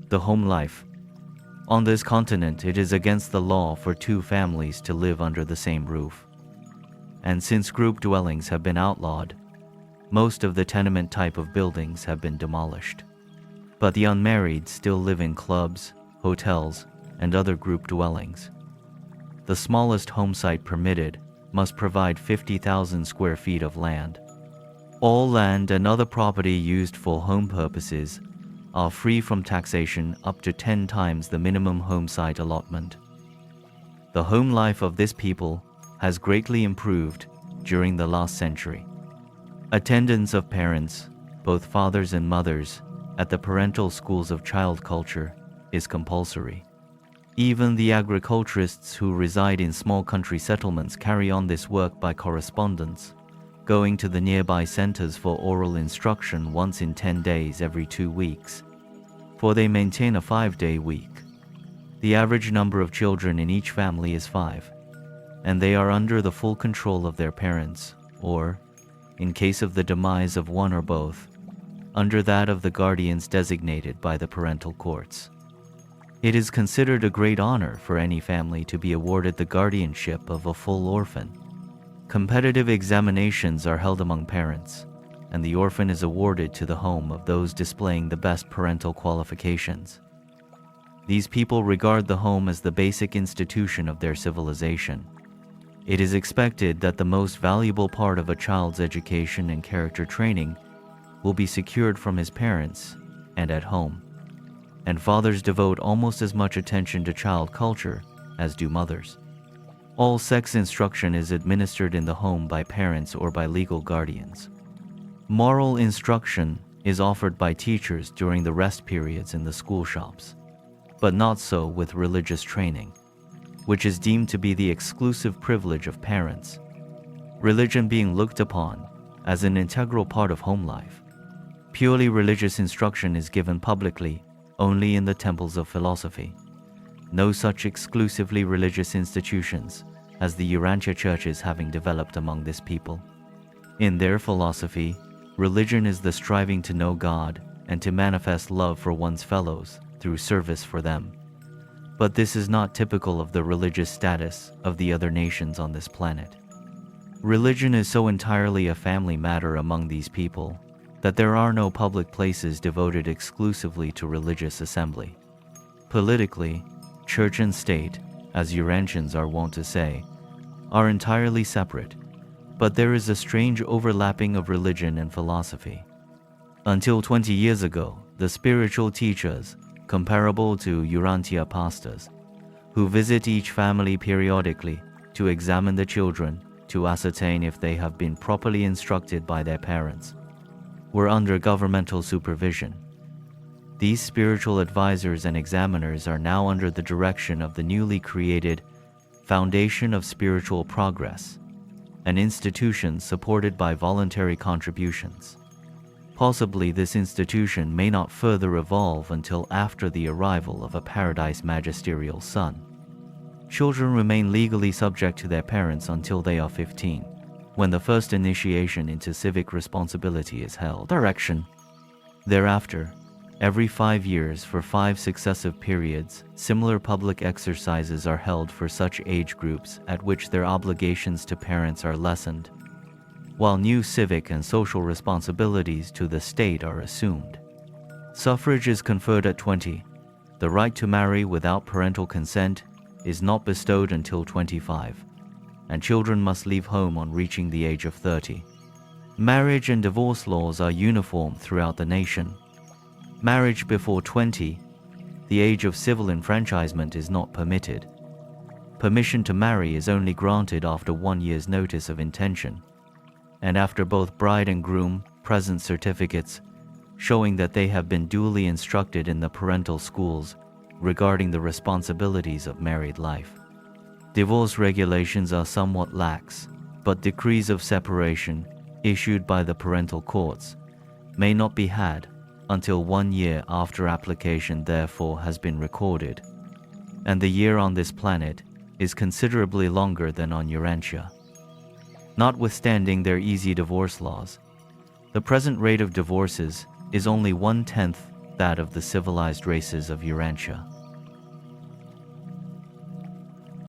The home life. On this continent, it is against the law for two families to live under the same roof. And since group dwellings have been outlawed, most of the tenement type of buildings have been demolished. But the unmarried still live in clubs, hotels, and other group dwellings. The smallest home site permitted must provide 50,000 square feet of land. All land and other property used for home purposes are free from taxation up to 10 times the minimum home site allotment. The home life of this people has greatly improved during the last century. Attendance of parents, both fathers and mothers, at the parental schools of child culture is compulsory. Even the agriculturists who reside in small country settlements carry on this work by correspondence, going to the nearby centers for oral instruction once in 10 days every 2 weeks, for they maintain a 5-day week. The average number of children in each family is 5, and they are under the full control of their parents, or, in case of the demise of one or both, under that of the guardians designated by the parental courts. It is considered a great honor for any family to be awarded the guardianship of a full orphan. Competitive examinations are held among parents, and the orphan is awarded to the home of those displaying the best parental qualifications. These people regard the home as the basic institution of their civilization. It is expected that the most valuable part of a child's education and character training will be secured from his parents and at home. And fathers devote almost as much attention to child culture as do mothers. All sex instruction is administered in the home by parents or by legal guardians. Moral instruction is offered by teachers during the rest periods in the school shops, but not so with religious training, which is deemed to be the exclusive privilege of parents, religion being looked upon as an integral part of home life. Purely religious instruction is given publicly only in the temples of philosophy. No such exclusively religious institutions as the Urantia churches having developed among this people. In their philosophy, religion is the striving to know God and to manifest love for one's fellows through service for them. But this is not typical of the religious status of the other nations on this planet. Religion is so entirely a family matter among these people that there are no public places devoted exclusively to religious assembly. Politically, church and state, as Urantians are wont to say, are entirely separate, but there is a strange overlapping of religion and philosophy. Until 20 years ago, the spiritual teachers, comparable to Urantia pastors, who visit each family periodically to examine the children to ascertain if they have been properly instructed by their parents, were under governmental supervision. These spiritual advisors and examiners are now under the direction of the newly created Foundation of Spiritual Progress, an institution supported by voluntary contributions. Possibly this institution may not further evolve until after the arrival of a paradise magisterial son. Children remain legally subject to their parents until they are 15, when the first initiation into civic responsibility is held. Direction. Thereafter, every 5 years for 5 successive periods, similar public exercises are held for such age groups at which their obligations to parents are lessened, while new civic and social responsibilities to the state are assumed. Suffrage is conferred at 20. The right to marry without parental consent is not bestowed until 25, and children must leave home on reaching the age of 30. Marriage and divorce laws are uniform throughout the nation. Marriage before 20, the age of civil enfranchisement, is not permitted. Permission to marry is only granted after 1 year's notice of intention, and after both bride and groom present certificates showing that they have been duly instructed in the parental schools regarding the responsibilities of married life. Divorce regulations are somewhat lax, but decrees of separation issued by the parental courts may not be had until 1 year after application therefore has been recorded, and the year on this planet is considerably longer than on Urantia. Notwithstanding their easy divorce laws, the present rate of divorces is only 1/10 that of the civilized races of Urantia.